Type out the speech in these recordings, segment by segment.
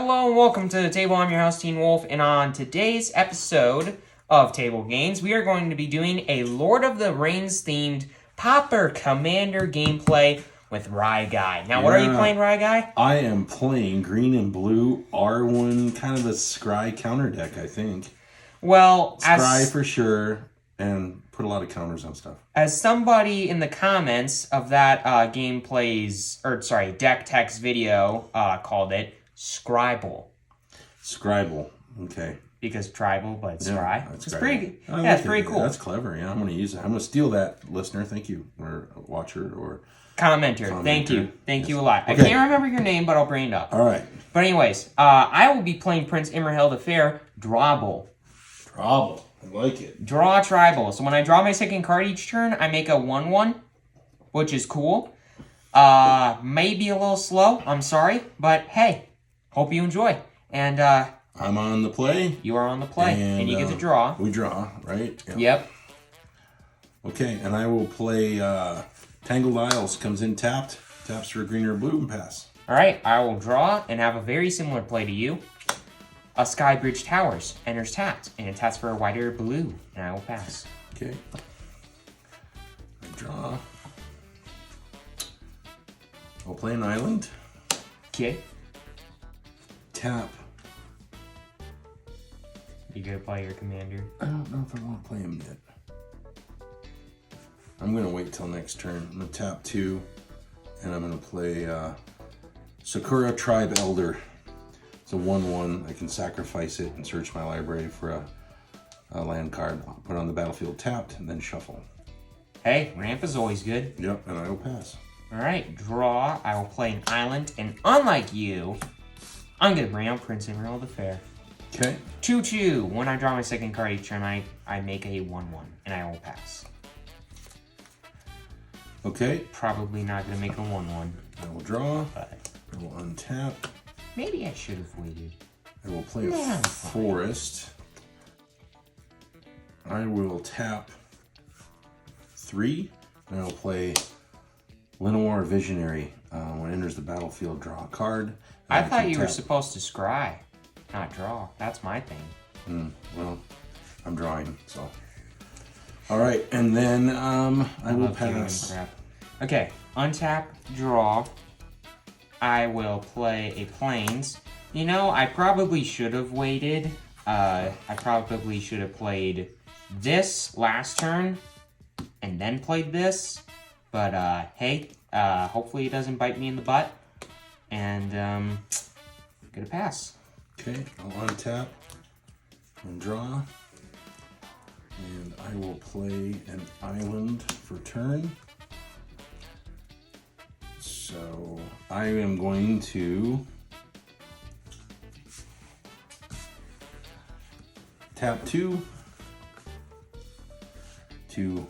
Hello and welcome to the table. I'm your host, Teen Wolf, and on today's episode of Table Games, we are going to be doing a Lord of the Rings themed Pauper Commander gameplay with Rye Guy. Now, what are you playing, Rye Guy? I am playing green and blue R1, kind of a Scry counter deck, I think. Well, Scry for sure, and put a lot of counters on stuff. As somebody in the comments of that deck text video called it, Scribble. Scribble, okay. Because tribal, but it's scry. It's pretty. It's pretty cool. That's clever. Yeah, I'm going to use it. I'm going to steal that, listener. Thank you, or watcher, or commenter. Thank you. Thank you a lot. Okay. I can't remember your name, but I'll bring it up. All right. But anyways, I will be playing Prince Imrahil the Fair, DRAWBLE. DRAWBLE. I like it. Draw tribal. So when I draw my second card each turn, I make a 1/1, which is cool. Maybe a little slow. I'm sorry, but hey, hope you enjoy. And I'm on the play. You are on the play, and you get to draw. We draw, right? Yep. Okay, and I will play Tangled Isles. Comes in tapped. Taps for green or blue and pass. All right, I will draw and have a very similar play to you. A Sky Bridge Towers enters tapped, and it taps for a white or blue, and I will pass. Okay. I draw. I'll play an island. Okay. Tap. You gonna play your commander? I don't know if I want to play him yet. I'm gonna wait till next turn. I'm gonna tap 2, and I'm gonna play Sakura Tribe Elder. It's a 1/1. I can sacrifice it and search my library for a land card. I'll put it on the battlefield tapped, and then shuffle. Hey, ramp is always good. Yep, and I will pass. All right, draw. I will play an island, and unlike you, I'm gonna bring out Prince Imrahil the Fair. Okay. 2/2. When I draw my second card each turn, I make a 1/1, and I will pass. Okay. Probably not gonna make a 1/1. I will draw. But I will untap. maybe I should have waited. I will play a forest. I will tap 3, and I will play Lenoir Visionary. When it enters the battlefield, draw a card. I thought you were supposed to scry, not draw. That's my thing. Well, I'm drawing, so. All right, and then I will pass. Crap. Okay, untap, draw. I will play a plains. You know, I probably should have waited. I probably should have played this last turn and then played this. But hey, hopefully it doesn't bite me in the butt. And gonna pass. Okay, I'll untap and draw. And I will play an island for turn. So I am going to tap 2 to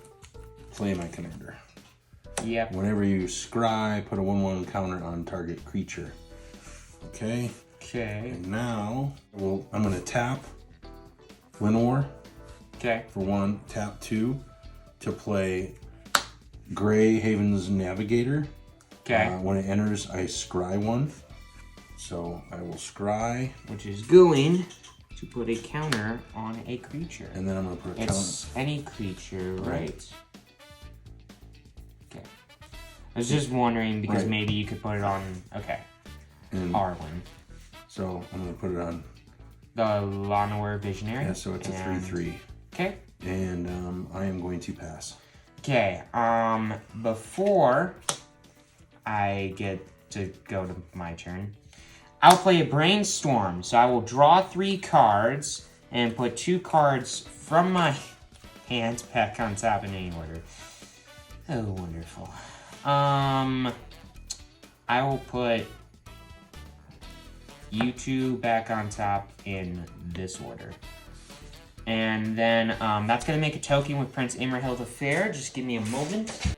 play my commander. Yep. Whenever you scry, put a 1/1 counter on target creature. Okay. Okay. And now I'm going to tap Lenoir. Okay. For 1, tap 2 to play Grey Haven's Navigator. Okay. When it enters, I scry 1. So I will scry. Which is going to put a counter on a creature. And then I'm going to put a counter. It's any creature, right? Okay. I was just wondering because maybe you could put it on, okay, R1. So I'm going to put it on the Lenoir Visionary. Yeah, so it's a 3/3. Okay. And I am going to pass. Okay, before I get to go to my turn, I'll play a Brainstorm. So I will draw 3 cards and put 2 cards from my hand back on top in any order. Oh, wonderful. I will put you 2 back on top in this order. And then that's going to make a token with Prince Imrahil the Fair. Just give me a moment.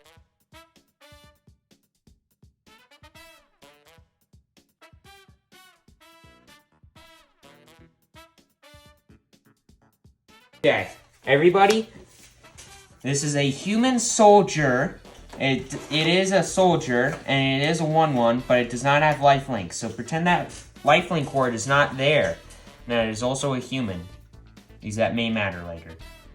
Okay, everybody, this is a human soldier. It is a soldier, and it is a 1/1, but it does not have lifelink. So pretend that lifelink cord is not there. That is also a human. Because that may matter later.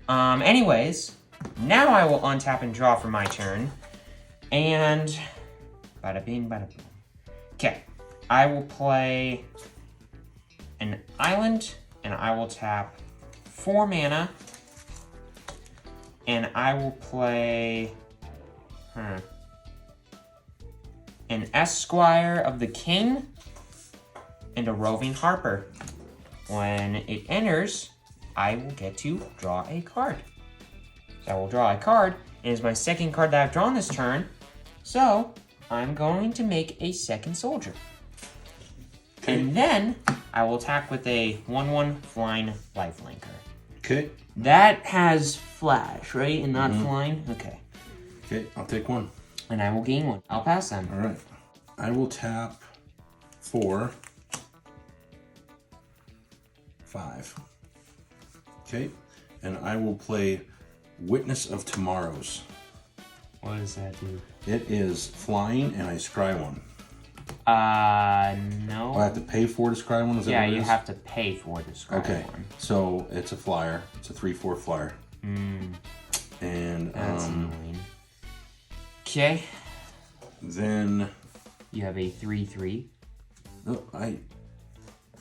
Anyways, now I will untap and draw for my turn. And bada bing, bada boom. Okay, I will play an island, and I will tap 4 mana. And I will play an Esquire of the King and a Roving Harper. When it enters, I will get to draw a card. So I will draw a card, and it's my second card that I've drawn this turn. So I'm going to make a second soldier. Okay. And then I will attack with a 1/1 flying lifelinker. Okay. That has flash, right? And not flying? Okay. Okay, I'll take 1. And I will gain 1. I'll pass them. All right. I will tap 4, 5. Okay. And I will play Witness of Tomorrows. What does that do? It is flying, and I scry 1. No. I have to pay 4 to scry 1? Is that yeah, what it you is? have to pay 4 to scry 1. Okay, so it's a flyer. It's a 3/4 flyer. And that's annoying. Okay. Then you have a 3/3. No, I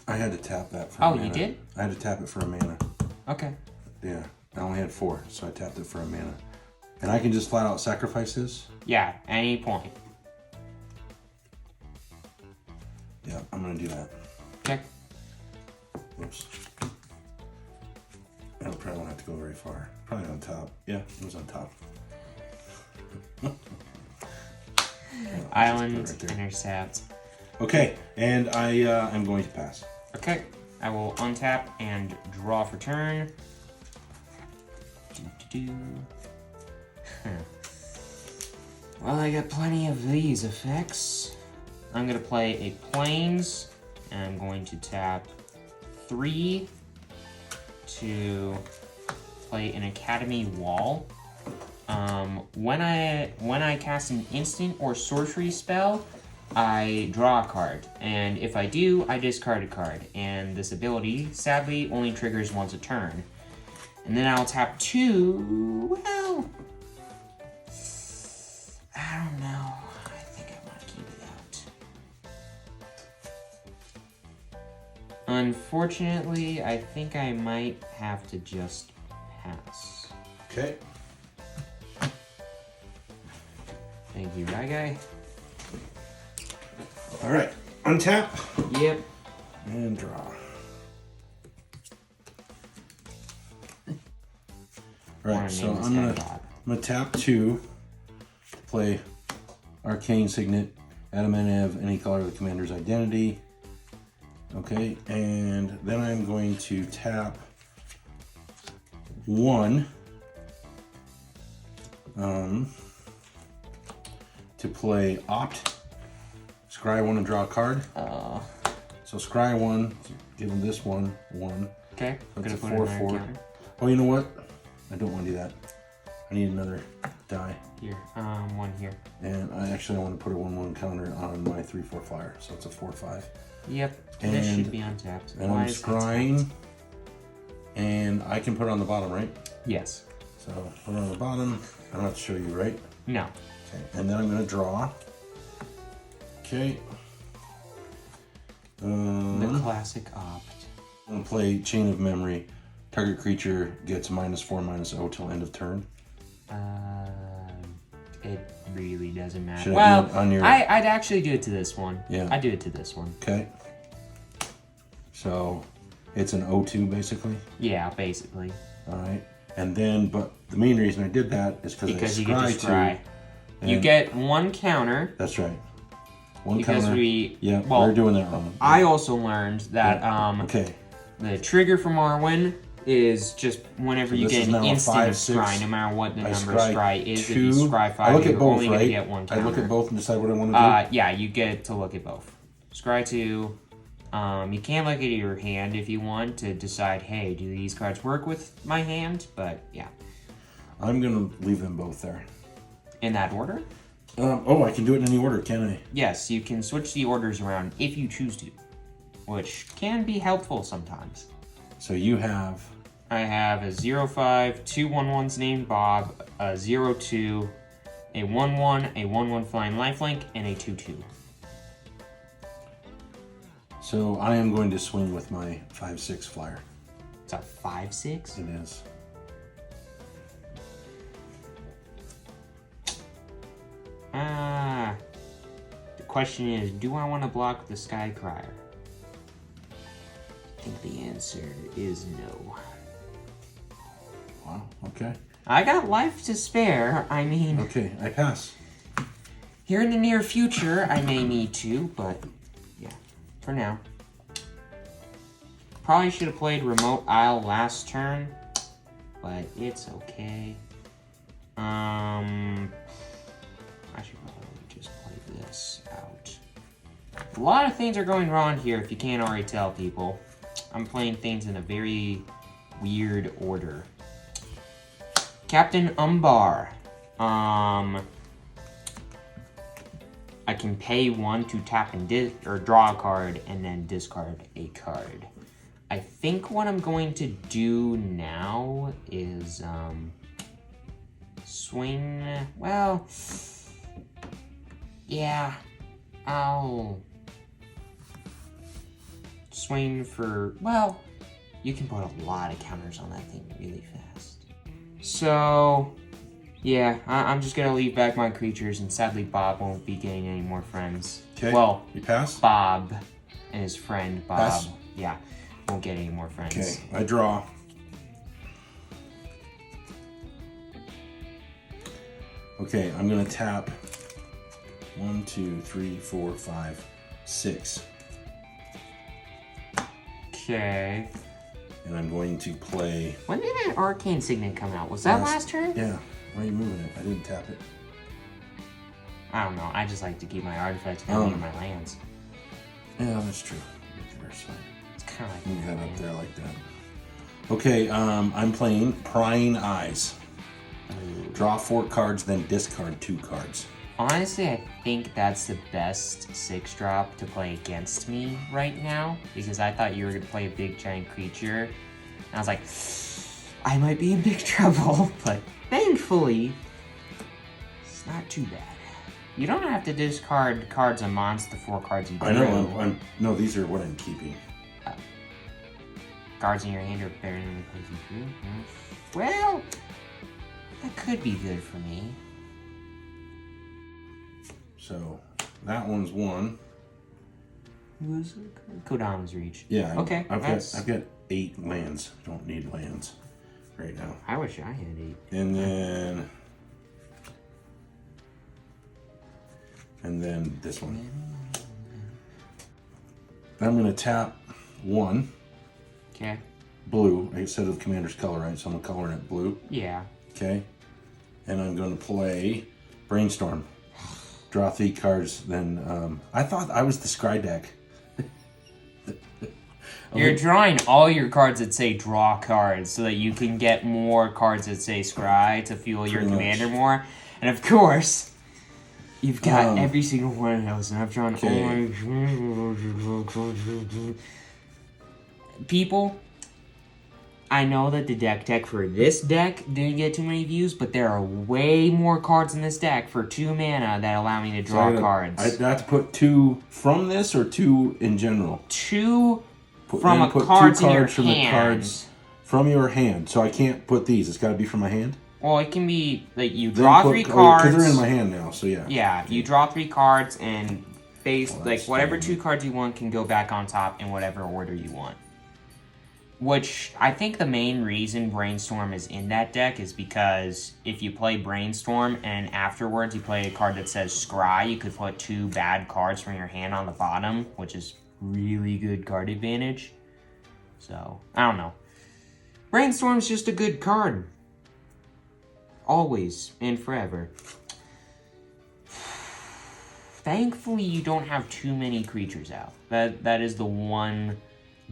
had to tap that for a mana. Oh, you did? I had to tap it for a mana. Okay. Yeah, I only had 4, so I tapped it for a mana. And I can just flat out sacrifice this? Yeah, any point. Yeah, I'm gonna do that. Okay. Oops. I probably won't have to go very far. Probably on top. Yeah, it was on top. Island right there. intercept. Okay, and I'm going to pass. Okay, I will untap and draw for turn. Well, I got plenty of these effects. I'm gonna play a Plains, and I'm going to tap 3 to play an Academy Wall. When I cast an instant or sorcery spell, I draw a card, and if I do, I discard a card. And this ability, sadly, only triggers once a turn. And then I'll tap 2. Well, I don't know. I think I want to keep it out. Unfortunately, I think I might have to just pass. Okay. Thank you, right, guy? All right, untap. Yep. And draw. All right, so I'm gonna tap 2 to play Arcane Signet, Adamant of any color of the commander's identity. Okay, and then I'm going to tap 1 to play Opt. Scry 1 and draw a card. So scry 1, give him this 1. Okay, I'm That's gonna a put it 4/4. Oh, you know what? I don't want to do that. I need another die. Here, 1 here. And I actually want to put a 1/1 counter on my 3/4 flyer, so it's a 4/5. Yep, this And- should be untapped. And I'm scrying, and I can put it on the bottom, right? Yes. So put it on the bottom. I don't have to show you, right? No. Okay. And then I'm going to draw. Okay. The classic opt. I'm going to play Chain of Memory. Target creature gets -4/-0 till end of turn. It really doesn't matter. Should I Well, do it on your... I'd actually do it to this one. Yeah. I'd do it to this one. Okay. So it's an 0/2 basically. Yeah, basically. All right. And then, but the main reason I did that is because you get to scry. 2. You get 1 counter. That's right. 1 Because counter. we... Well, we're doing that wrong. I also learned that Okay. the trigger from Arwen is just whenever you this get is an now a instant 5, of scry, 6. no matter what the I number of scry scry is. 2. If you scry 5, I look you're at both, only right? going to get 1 counter. I look at both and decide what I want to do. Yeah, you get to look at both. Scry 2. You can look at your hand if you want to decide, hey, do these cards work with my hand? But yeah. I'm going to leave them both there. In that order? Oh, I can do it in any order, can I? Yes, you can switch the orders around if you choose to. which can be helpful sometimes. So you have... I have a 0/5, 2 1/1s named Bob, a 0/2, a 1/1, a 1/1 flying lifelink, and a 2/2. So I am going to swing with my 5/6 flyer. It's a 5/6? It is. The question is, do I want to block the Sky Crier? I think the answer is no. Wow, okay. I got life to spare. I mean, Okay, I pass. here in the near future, I may need to, but yeah, for now. Probably should have played Remote Isle last turn, but it's okay. I should probably just play this out. A lot of things are going wrong here, if you can't already tell, people. I'm playing things in a very weird order. Captain Umbar. I can pay 1 to tap and draw a card and then discard a card. I think what I'm going to do now is swing. Well, yeah, I'll swing for. Well, you can put a lot of counters on that thing really fast. So, yeah, I'm just gonna leave back my creatures, and sadly Bob won't be getting any more friends. Okay, well, you pass? Bob and his friend Bob, Pass. yeah, won't get any more friends. Okay, I draw. Okay, I'm gonna tap 1, 2, 3, 4, 5, 6. Okay. And I'm going to play... When did that Arcane Signet come out? Was that last turn? Yeah. Why are you moving it? I didn't tap it. I don't know. I just like to keep my artifacts going in my lands. Yeah, that's true. It's kind of like move that up there like that. Okay, I'm playing Prying Eyes. Ooh. Draw 4 cards, then discard 2 cards. Honestly, I think that's the best 6-drop to play against me right now, because I thought you were going to play a big giant creature, and I was like, I might be in big trouble, but thankfully, it's not too bad. You don't have to discard cards on monster, the 4 cards you drew. I know, no, these are what I'm keeping. Cards in your hand are better than the cards you drew? Well, that could be good for me. So, that one's 1. Who's Kodama's Reach? Yeah, okay. I've got 8 lands. Don't need lands right now. I wish I had 8. And then this one. I'm gonna tap 1. Okay. Blue. I said the commander's color, right? So I'm coloring it blue. Yeah. Okay. And I'm gonna play Brainstorm. Draw 3 cards, then I thought I was the Scry deck. You're drawing all your cards that say draw cards so that you can get more cards that say scry to fuel your commander more. And of course, you've got every single one of those, and I've drawn all my... People, I know that the deck tech for this deck didn't get too many views, but there are way more cards in this deck for 2 mana that allow me to draw cards. I have to put 2 from this or 2 in general? 2 from a cards in your hand. From your hand. So I can't put these. It's got to be from my hand? Well, it can be, like, you draw 3 cards. Because they're in my hand now, so yeah. Yeah, you draw 3 cards, and whatever 2 cards you want can go back on top in whatever order you want. Which, I think the main reason Brainstorm is in that deck is because if you play Brainstorm and afterwards you play a card that says Scry, you could put 2 bad cards from your hand on the bottom, which is really good card advantage. So, I don't know. Brainstorm's just a good card. Always and forever. Thankfully, you don't have too many creatures out. That is the one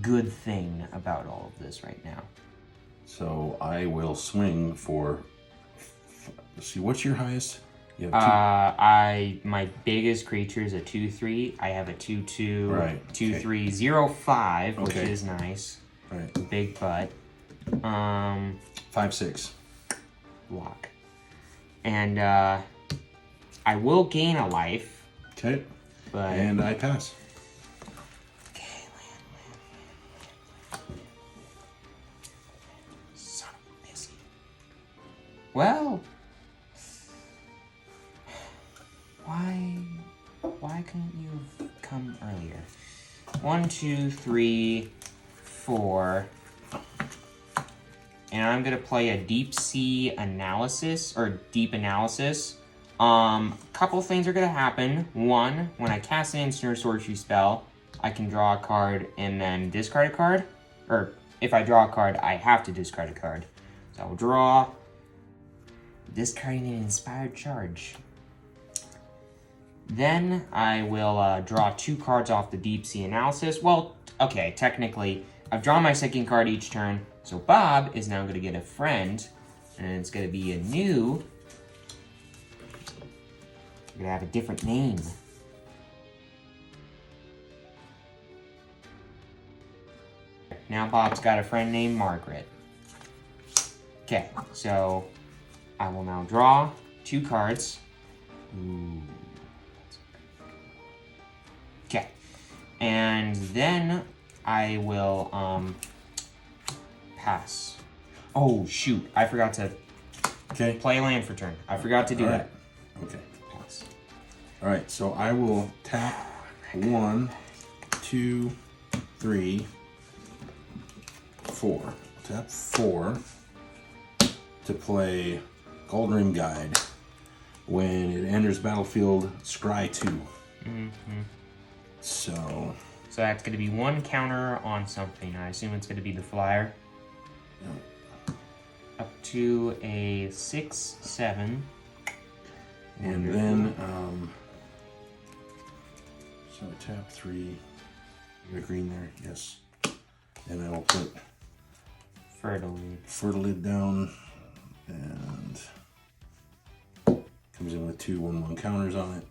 good thing about all of this right now. So I will swing for... Let's see, what's your highest? You have my biggest creature is a 2/3. I have a 2/2, Right, 2/3, 0/5, which Okay. is nice. Right. Big butt. 5/6. Block. And I will gain a life, Okay. but And I pass. okay, land. Son of a biscuit. Well, why couldn't you have come earlier? 1, 2, 3, 4. And I'm gonna play a deep sea analysis or deep analysis. Couple things are gonna happen. One, when I cast an instant sorcery spell, I can draw a card and then discard a card. Or if I draw a card, I have to discard a card. So I will draw, discarding an inspired charge. Then I will draw 2 cards off the deep sea analysis. Well, okay, technically, I've drawn my second card each turn. So Bob is now going to get a friend, and it's going to be a new... We're going to have a different name. Now Bob's got a friend named Margaret. Okay, so I will now draw 2 cards. Ooh. Okay, and then I will, pass. Oh, shoot. I forgot to play a land for turn. I forgot to do that. Okay. Pass. All right, so I will tap 1, 2, 3, 4. Tap 4 to play Gold Rim Guide. When it enters battlefield, scry 2. Mm-hmm. So that's going to be 1 counter on something. I assume it's going to be the flyer. yeah. Up to a 6, 7. And then so I tap 3. You got green there? Yes. And I will put Fertilid down, and comes in with 2 1/1 counters on it.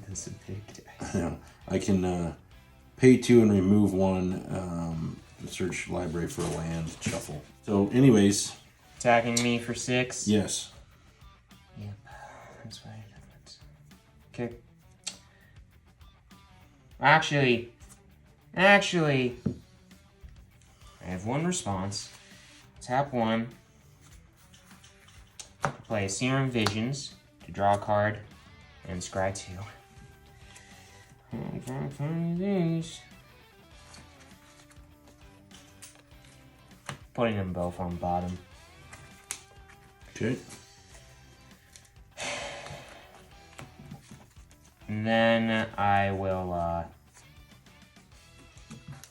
That's a big dice. Yeah, I can pay 2 and remove 1. Search library for a land, shuffle. So, anyways, Attacking me for 6? yes. Yep. That's right. Okay. Actually, I have 1 response. Tap 1. Play Serum Visions to draw a card and scry 2. I'm trying to find these. Putting them both on bottom. Okay. And then I will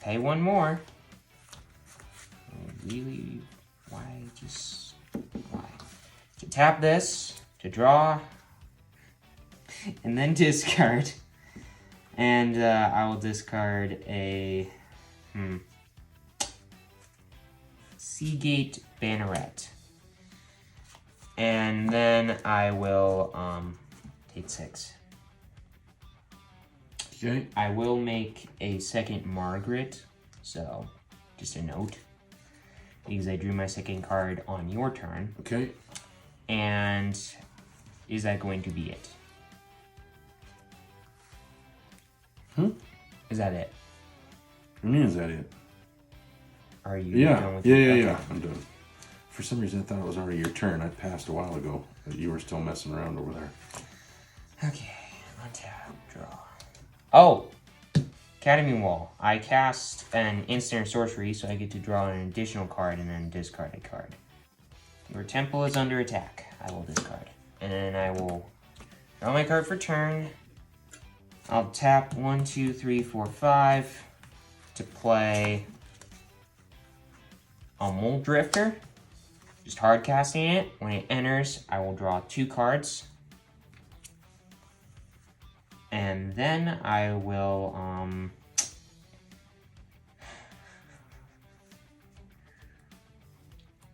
pay 1 more. Really? Why? To tap this, to draw, and then discard. And I will discard a Sea Gate Banneret. And then I will take 6. Okay. I will make a second Margaret, so just a note. Because I drew my second card on your turn. Okay. And is that going to be it? Is that it? What do you mean, is that it? Are you done Yeah. with Yeah. I'm done. For some reason, I thought it was already your turn. I passed a while ago, but you were still messing around over there. Okay, untap, draw. Oh! Academy Wall. I cast an instant sorcery, so I get to draw an additional card and then discard a card. Your temple is under attack. I will discard. And then I will draw my card for turn. I'll tap 1, 2, 3, 4, 5 to play a Mole Drifter. Just hard casting it. When it enters, I will draw 2 cards. And then I will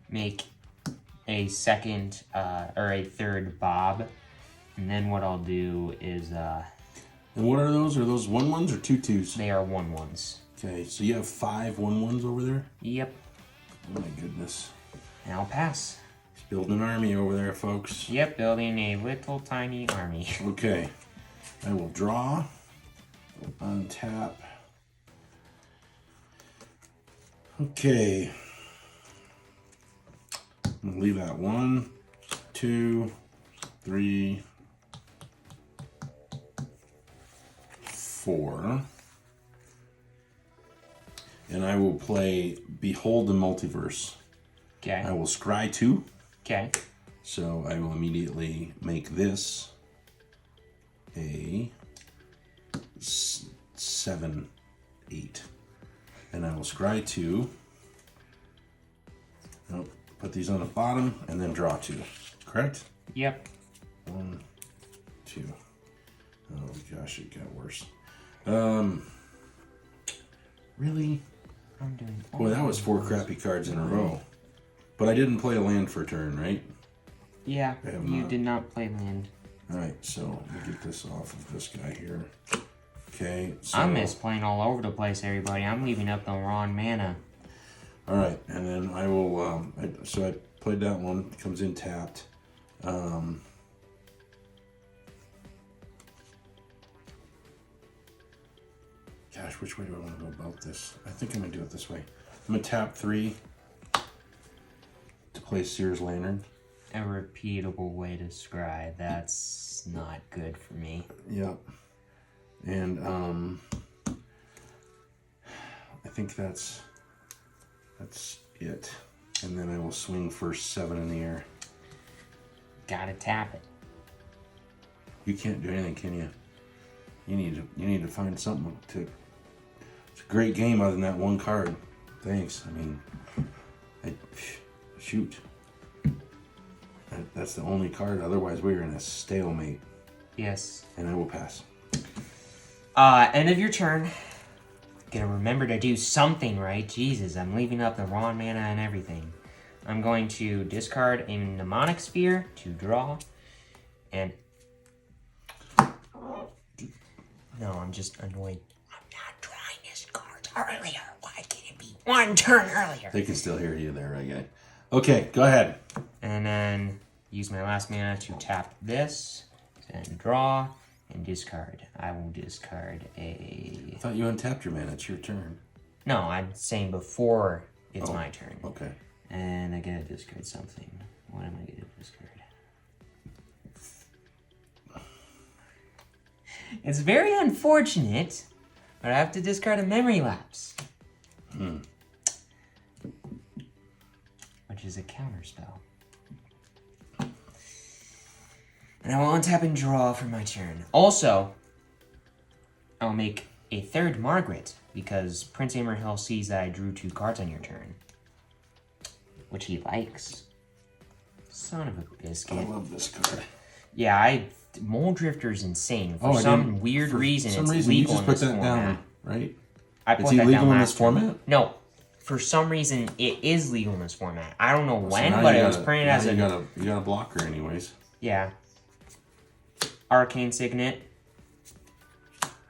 make a second or a third Bob And then what I'll do is, And what are those? Are those 1/1s or 2/2s? they are 1/1s. Okay, so you have 5 1/1s over there? Yep. Oh my goodness. And I'll pass. He's building an army over there, folks. Yep, building a little tiny army. Okay. I will draw. Untap. Okay. I'm gonna leave that 1, 2, 3, 4. And I will play Behold the Multiverse. Okay. I will scry 2. Okay. So I will immediately make this a 7, 8. And I will scry 2. Nope. Put these on the bottom and then draw 2. Correct? Yep. 1, 2. Oh gosh, it got worse. Really? I'm doing. Boy, that was 4 crappy cards in a row. But I didn't play a land for a turn, right? Yeah, I have you not. did not play land. Alright, so let me get this off of this guy here. Okay, so... I'm misplaying all over the place, everybody. I'm leaving up the wrong mana. Alright, and then I will, so I played that one, comes in tapped. Gosh, which way do I want to go about this? I think I'm going to do it this way. I'm going to tap 3 to play Seer's Lantern. A repeatable way to scry. That's not good for me. Yep. And, I think that's it. And then I will swing for 7 in the air. Gotta tap it. You can't do anything, can you? You need to find something to... It's a great game other than that one card. Thanks. I mean, shoot. That's the only card. Otherwise, we're in a stalemate. Yes. And I will pass. End of your turn. Gotta remember to do something right. Jesus, I'm leaving up the wrong mana and everything. I'm going to discard a mnemonic sphere to draw. And... No, I'm just annoyed. I'm not drawing his cards earlier. Why can't it be one turn earlier? They can still hear you there, right, guy? Okay, go ahead. And then use my last mana to tap this. And draw. And discard. I will discard a... I thought you untapped your mana. It's your turn. No, I'm saying before it's my turn. Okay. And I gotta discard something. What am I gonna discard? It's very unfortunate, but I have to discard a memory lapse. Which is a counterspell. And I will untap and draw for my turn. Also, I'll make a third Margaret, because Prince Imrahil sees that I drew 2 cards on your turn. Which he likes. Son of a biscuit. I love this card. Yeah, Mole Drifter's insane. For I some didn't- weird reason, some it's reason legal you just in put this that format. down, right? I Is put he that legal down in last this turn. format? No. For some reason, it is legal in this format. I don't know when, now but you it was gotta- printed now as you a... got a blocker anyways. Yeah. Arcane Signet.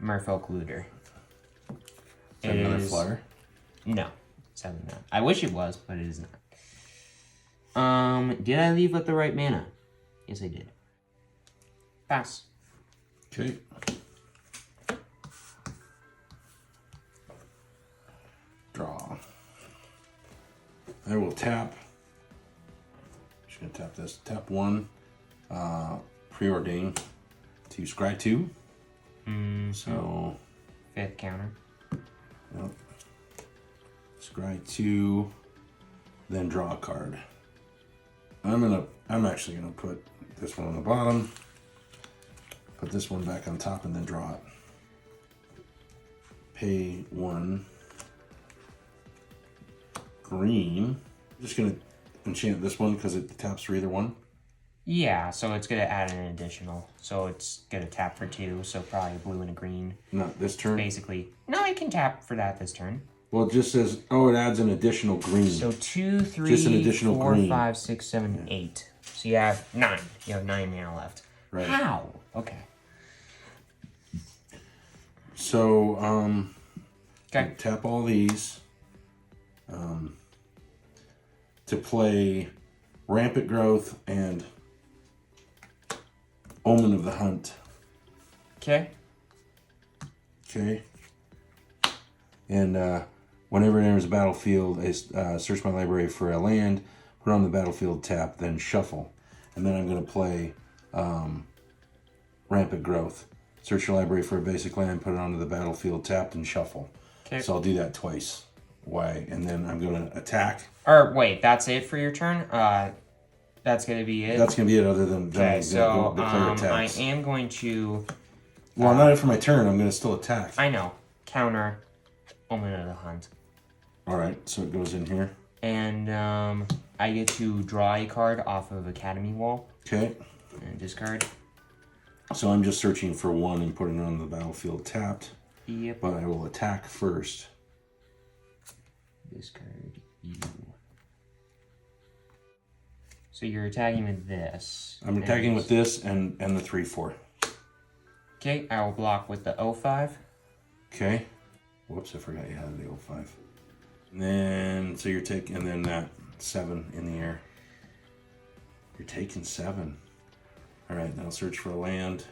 Merfolk Looter. Is that another flyer? No. Sadly not. I wish it was, but it is not. Did I leave with the right mana? Yes, I did. Pass. Okay. Draw. I will tap. Just gonna tap this. Tap 1. Preordain to scry 2. So 5th counter. yep. Scry 2. Then draw a card. I'm actually gonna put this one on the bottom. Put this one back on top and then draw it. Pay 1 green. I'm just gonna enchant this one because it taps for either one. Yeah, so it's gonna add an additional. So it's gonna tap for 2, so probably a blue and a green. Not this turn. Basically. No, I can tap for that this turn. Well, it just says, oh, it adds an additional green. So 2, 3, Just an additional 4, green. 5, 6, 7, 8. So you have 9. You have 9 mana left. Right. How? Okay. So, Okay. tap all these to play Rampant Growth and Omen of the Hunt. Okay. Okay. And whenever it enters the battlefield, I search my library for a land, put it on the battlefield, tap, then shuffle. And then I'm going to play Rampant Growth. Search your library for a basic land, put it onto the battlefield, tapped, and shuffle. Okay. So I'll do that twice. Why? And then I'm going to attack. Or wait, that's it for your turn? That's going to be it? That's going to be it other than okay, so declare attacks. I am going to... Well, not for my turn. I'm going to still attack. I know. Counter Omen of the Hunt. Alright, so it goes in here. And I get to draw a card off of Academy Wall. Okay. And discard. So I'm just searching for one and putting it on the battlefield tapped. Yep. But I will attack first. Discard you. So you're attacking with this. I'm attacking with this and the 3/4. Okay, I will block with the 0-5. Okay. Whoops, I forgot you had the 0-5. And then, so you're taking, and then that 7 in the air. You're taking 7. Alright, now search for a land.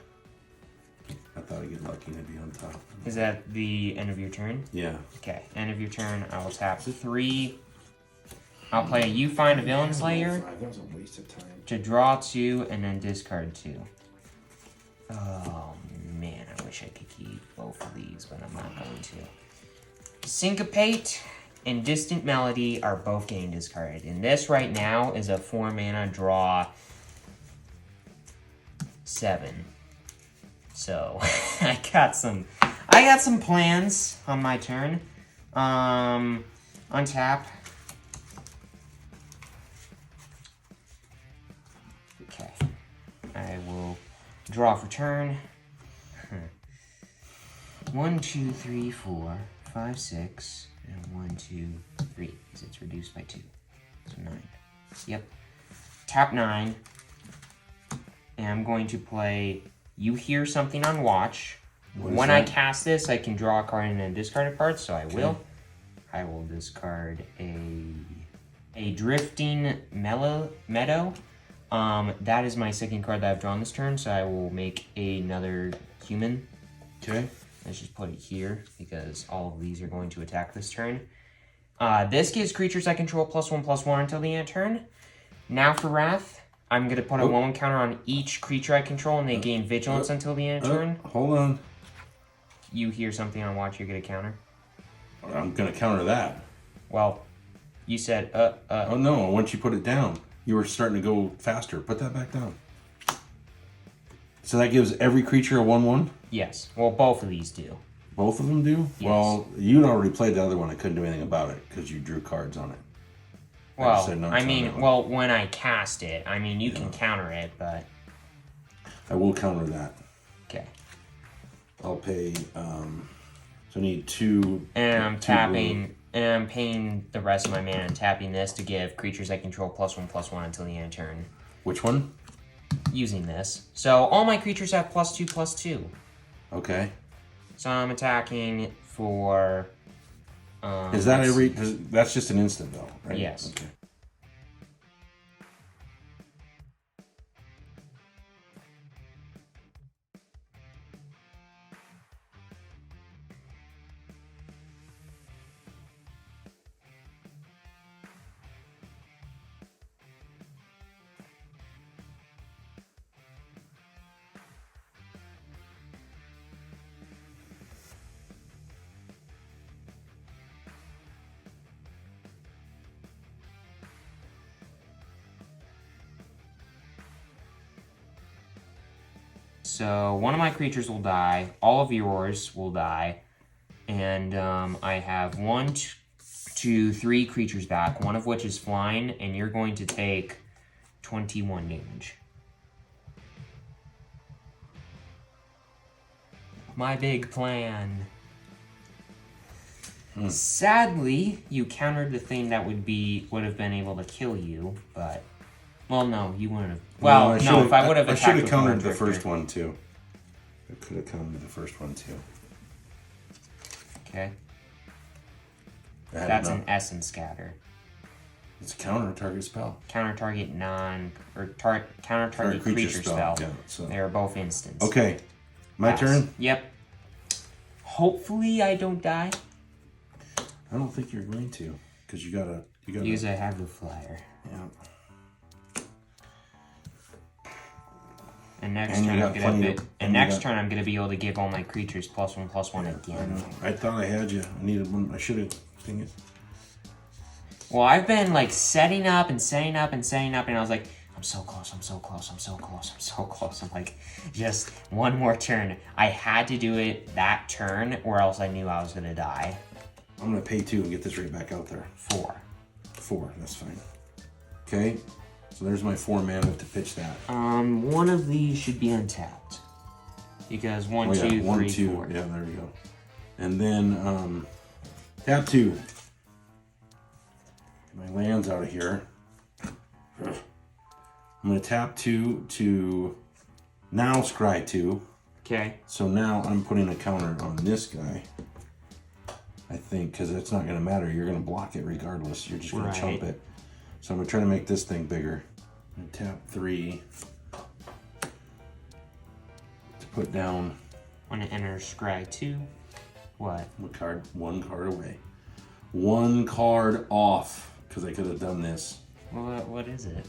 I thought I'd get lucky and I'd be on top. Is that the end of your turn? Yeah. Okay, end of your turn, I will tap 3. I'll play You Find a Villain Slayer. That was a waste of time. To draw 2 and then discard 2. Oh man, I wish I could keep both of these, but I'm not going to. Syncopate and Distant Melody are both getting discarded. And this right now is a 4 mana draw 7. So I got some plans on my turn. Untap. Okay. I will draw for turn. 1, 2, 3, 4, 5, 6, and 1, 2, 3, because it's reduced by 2. So 9. Yep. Tap 9. And I'm going to play You Hear Something on Watch. When I cast this, I can draw a card and then discard a card, so I will. I will discard a Drifting Meadow. That is my second card that I've drawn this turn, so I will make another human. Okay. Let's just put it here, because all of these are going to attack this turn. This gives creatures I control +1/+1 until the end of turn. Now for Wrath, I'm going to put a 1/1 counter on each creature I control, and they gain Vigilance until the end of turn. Hold on. You hear something on watch, you get a counter. I'm going to counter that. Well, you said, Oh no, once you put it down, you were starting to go faster. Put that back down. So that gives every creature a 1/1? Yes. Well, both of these do. Both of them do? Yes. Well, you'd already played the other one. I couldn't do anything about it because you drew cards on it. Well, when I cast it, you can counter it, but... I will counter that. Okay. I'll pay, so I need 2... And I'm tapping, and I'm paying the rest of my mana and tapping this to give creatures I control +1/+1 until the end of turn. Which one? Using this. So all my creatures have +2/+2. Okay. So I'm attacking for... Is that that's just an instant though, right? Yes. Okay. So one of my creatures will die, all of yours will die, and I have 1, 2, 3 creatures back, one of which is flying, and you're going to take 21 damage. My big plan. Sadly, you countered the thing that would have been able to kill you, but Well, no, you wouldn't have. Well, no, if I would have I attacked should have with countered Warren the first Drifter. one too. I could have countered the first one too. Okay. That's an Essence Scatter. It's a counter target spell. Counter target counter target creature spell. Yeah, so. They are both instants. Okay, my turn. Yep. Hopefully I don't die. I don't think you're going to, because you gotta. Because I have the flyer. Yeah. And next turn I'm gonna be able to give all my creatures +1/+1 again. I thought I had you. I needed one. I should have. Thing is. Well, I've been like setting up and setting up and setting up, and I was like, I'm so close, I'm so close, I'm so close, I'm so close. I'm like, just one more turn. I had to do it that turn, or else I knew I was gonna die. I'm gonna pay 2 and get this right back out there. 4. That's fine. Okay. So there's my 4 mana to pitch that. One of these should be untapped. Because 1, 2, 3, 4. Yeah, there we go. And then tap 2. Get my lands out of here. I'm gonna tap 2 to now scry 2. Okay. So now I'm putting a counter on this guy. I think, because it's not gonna matter. You're gonna block it regardless. You're just gonna chump it. So I'm gonna try to make this thing bigger. And tap 3 to put down. When it enters scry 2, what? One card away. 1 card off, because I could have done this. Well, what is it?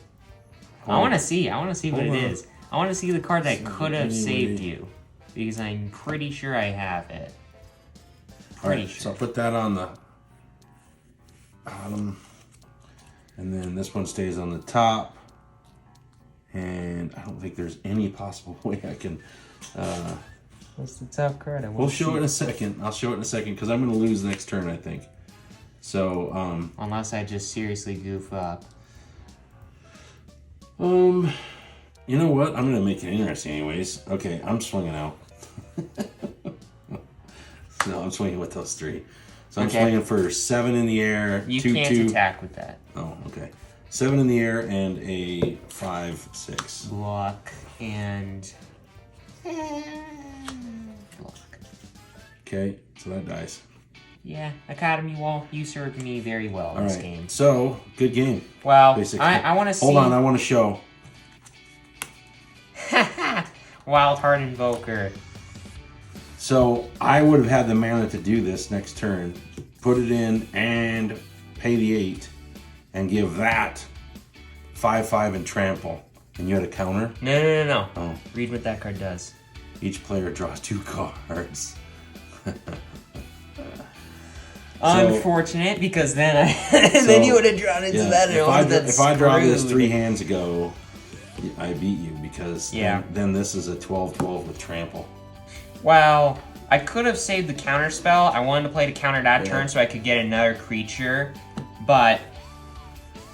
I want to see what it is. I want to see the card that could have saved you, because I'm pretty sure I have it. Pretty sure. So I'll put that on the bottom, and then this one stays on the top. And I don't think there's any possible way I can. What's the top card? We'll show it in a second. I'll show it in a second because I'm going to lose next turn, I think. So. Unless I just seriously goof up. You know what? I'm going to make it interesting, anyways. Okay, I'm swinging out. No, I'm swinging with those 3. So I'm swinging for 7 in the air. You 2, can't 2. attack with that. Oh, okay. 7 in the air and a 5, 6. Block and block. Okay, so that dies. Yeah, Academy Wall, you served me very well in this game. So, good game. Well, basically. I want to see... Hold on, I want to show. Wild Heart Invoker. So, I would have had the mana to do this next turn. Put it in and pay the 8. And give that 5/5 and trample. And you had a counter? No. Oh. Read what that card does. Each player draws 2 cards. Unfortunate, because then then you would have drawn into that. If I draw this 3 hands ago, I beat you because then this is a 12/12 with trample. Well, I could have saved the counter spell. I wanted to play to counter that turn so I could get another creature, but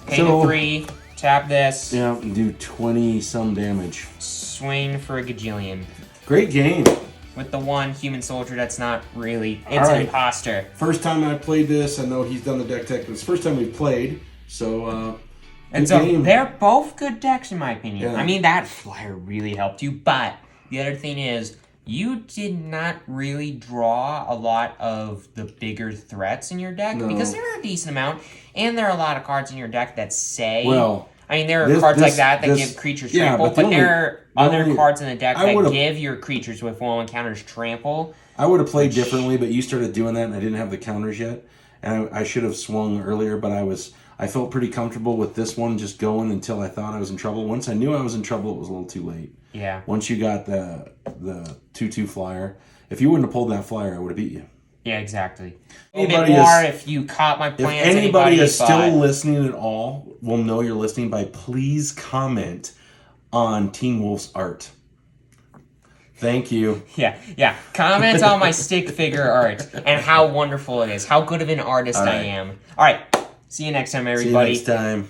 pay the 3, tap this. Yeah, and do 20-some damage. Swing for a gajillion. Great game. With the 1 human soldier that's not really... It's an imposter. First time I played this. I know he's done the deck tech, but it's the first time we've played. So, and so they're both good decks in my opinion. Yeah. I mean, that flyer really helped you, but the other thing is, you did not really draw a lot of the bigger threats in your deck, because there are a decent amount, and there are a lot of cards in your deck that say... Well, I mean, there are cards like that give creatures trample, but there are other cards in the deck that give your creatures with 1/1 counters trample. I would have played differently, but you started doing that, and I didn't have the counters yet. And I should have swung earlier, but I felt pretty comfortable with this one just going until I thought I was in trouble. Once I knew I was in trouble, it was a little too late. Yeah. Once you got the 2/2 flyer, if you wouldn't have pulled that flyer, I would have beat you. Yeah, exactly. A bit more if you caught my plans. If anybody is still listening at all, will know you're listening by please comment on Teen Wolf's art. Thank you. Yeah. Comment on my stick figure art and how wonderful it is. How good of an artist I am. All right. See you next time, everybody. See you next time.